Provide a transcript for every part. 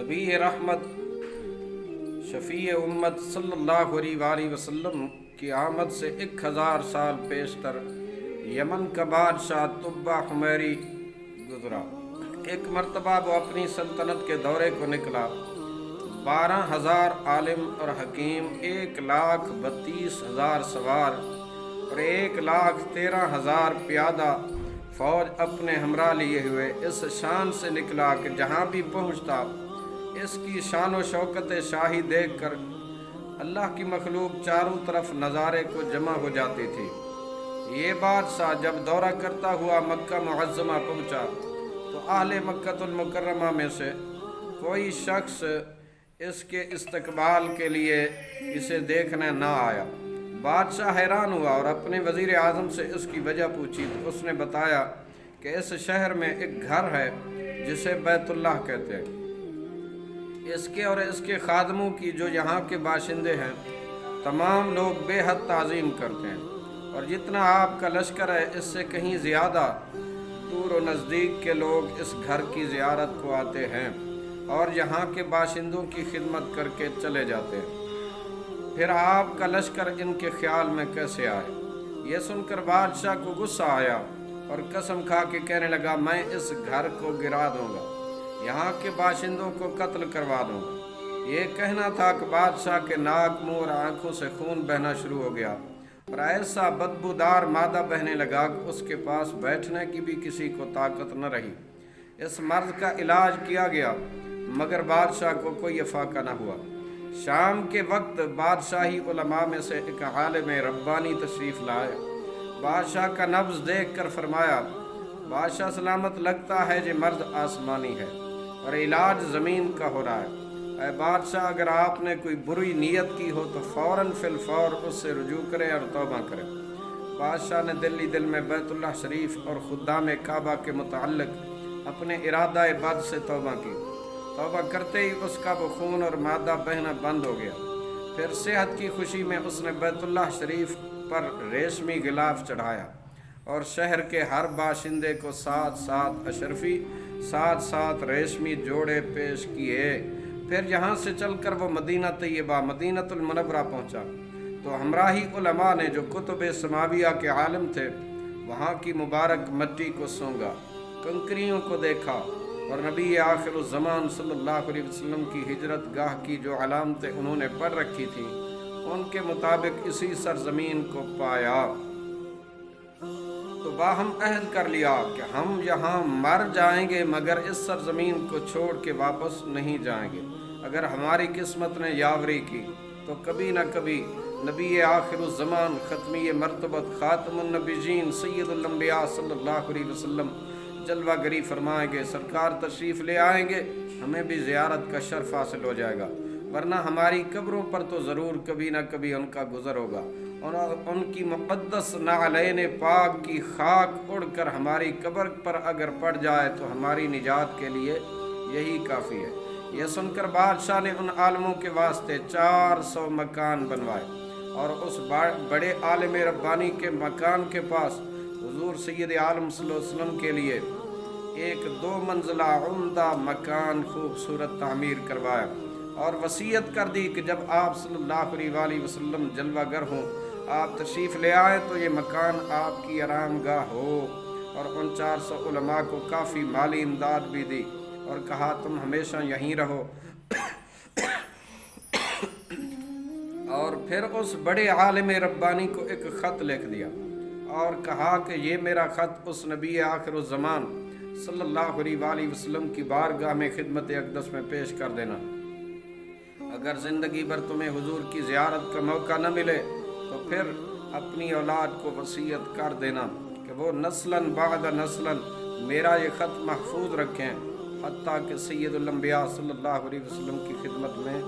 نبی رحمت شفیع امت صلی اللہ علیہ وسلم کی آمد سے 1000 سال پیشتر یمن کا بادشاہ تبع حمیری گزرا۔ ایک مرتبہ وہ اپنی سلطنت کے دورے کو نکلا۔ 12,000 عالم اور حکیم، 1,32,000 سوار اور 1,13,000 پیادہ فوج اپنے ہمراہ لیے ہوئے اس شان سے نکلا کہ جہاں بھی پہنچتا اس کی شان و شوکت شاہی دیکھ کر اللہ کی مخلوق چاروں طرف نظارے کو جمع ہو جاتی تھی۔ یہ بادشاہ جب دورہ کرتا ہوا مکہ معظمہ پہنچا تو اہل مکہ المکرمہ میں سے کوئی شخص اس کے استقبال کے لیے اسے دیکھنے نہ آیا۔ بادشاہ حیران ہوا اور اپنے وزیر اعظم سے اس کی وجہ پوچھی تو اس نے بتایا کہ اس شہر میں ایک گھر ہے جسے بیت اللہ کہتے ہیں۔ اس کے اور اس کے خادموں کی جو یہاں کے باشندے ہیں تمام لوگ بے حد تعظیم کرتے ہیں، اور جتنا آپ کا لشکر ہے اس سے کہیں زیادہ دور و نزدیک کے لوگ اس گھر کی زیارت کو آتے ہیں اور یہاں کے باشندوں کی خدمت کر کے چلے جاتے ہیں۔ پھر آپ کا لشکر ان کے خیال میں کیسے آئے؟ یہ سن کر بادشاہ کو غصہ آیا اور قسم کھا کے کہنے لگا، میں اس گھر کو گرا دوں گا، یہاں کے باشندوں کو قتل کروا دوں گا۔ یہ کہنا تھا کہ بادشاہ کے ناک، منہ اور آنکھوں سے خون بہنا شروع ہو گیا اور ایسا بدبودار مادہ بہنے لگا کہ اس کے پاس بیٹھنے کی بھی کسی کو طاقت نہ رہی۔ اس مرض کا علاج کیا گیا مگر بادشاہ کو کوئی افاقہ نہ ہوا۔ شام کے وقت بادشاہی علماء میں سے ایک عالم ربانی تشریف لائے۔ بادشاہ کا نبض دیکھ کر فرمایا، بادشاہ سلامت، لگتا ہے یہ مرض آسمانی ہے اور علاج زمین کا ہو رہا ہے۔ اے بادشاہ، اگر آپ نے کوئی بری نیت کی ہو تو فوراً فی الفور اس سے رجوع کریں اور توبہ کریں۔ بادشاہ نے دل ہی دل میں بیت اللہ شریف اور خدام کعبہ کے متعلق اپنے ارادہ بد سے توبہ کی۔ توبہ کرتے ہی اس کا وہ خون اور مادہ بہنا بند ہو گیا۔ پھر صحت کی خوشی میں اس نے بیت اللہ شریف پر ریشمی غلاف چڑھایا اور شہر کے ہر باشندے کو 7 اشرفی 7 ریشمی جوڑے پیش کیے۔ پھر یہاں سے چل کر وہ مدینہ طیبہ، مدینہ المنورہ پہنچا تو ہمراہی علماء نے جو کتب سماویہ کے عالم تھے وہاں کی مبارک مٹی کو سونگا، کنکریوں کو دیکھا اور نبی آخر الزمان صلی اللہ علیہ وسلم کی ہجرت گاہ کی جو علامتیں انہوں نے پڑھ رکھی تھیں ان کے مطابق اسی سرزمین کو پایا۔ تو باہم عہد کر لیا کہ ہم یہاں مر جائیں گے مگر اس سرزمین کو چھوڑ کے واپس نہیں جائیں گے۔ اگر ہماری قسمت نے یاوری کی تو کبھی نہ کبھی نبی آخر الزمان، ختمی مرتبت، خاتم النبیین، سید الانبیاء صلی اللہ علیہ وسلم جلوہ گری فرمائیں گے، سرکار تشریف لے آئیں گے، ہمیں بھی زیارت کا شرف حاصل ہو جائے گا، ورنہ ہماری قبروں پر تو ضرور کبھی نہ کبھی ان کا گزر ہوگا اور ان کی مقدس نعلین پاک کی خاک اڑ کر ہماری قبر پر اگر پڑ جائے تو ہماری نجات کے لیے یہی کافی ہے۔ یہ سن کر بادشاہ نے ان عالموں کے واسطے 400 مکان بنوائے اور اس بڑے عالم ربانی کے مکان کے پاس حضور سید عالم صلی اللہ علیہ وسلم کے لیے ایک 2 منزلہ عمدہ مکان خوبصورت تعمیر کروایا اور وصیت کر دی کہ جب آپ صلی اللہ علیہ وسلم جلوہ گر ہوں، آپ تشریف لے آئے تو یہ مکان آپ کی آرام گاہ ہو، اور ان 400 علماء کو کافی مالی امداد بھی دی اور کہا تم ہمیشہ یہیں رہو۔ اور پھر اس بڑے عالم ربانی کو ایک خط لکھ دیا اور کہا کہ یہ میرا خط اس نبی آخر الزمان صلی اللہ علیہ وسلم کی بارگاہ میں خدمت اقدس میں پیش کر دینا۔ اگر زندگی بھر تمہیں حضور کی زیارت کا موقع نہ ملے تو پھر اپنی اولاد کو وصیت کر دینا کہ وہ نسلاً بعد نسلاً میرا یہ خط محفوظ رکھیں حتیٰ کہ سید الانبیاء صلی اللہ علیہ وسلم کی خدمت میں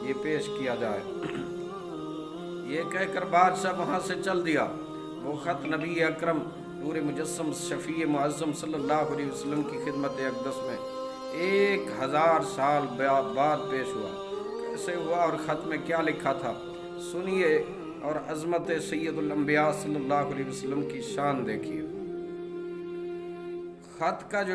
یہ پیش کیا جائے۔ یہ کہہ کر بادشاہ وہاں سے چل دیا۔ وہ خط نبی اکرم نور مجسم شفیع معظم صلی اللہ علیہ وسلم کی خدمت اقدس میں 1000 سال بعد پیش ہوا۔ کیسے ہوا اور خط میں کیا لکھا تھا سنیے اور عظمت سید الانبیاء صلی اللہ علیہ وسلم کی شان دیکھیے۔ خط کا جو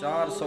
400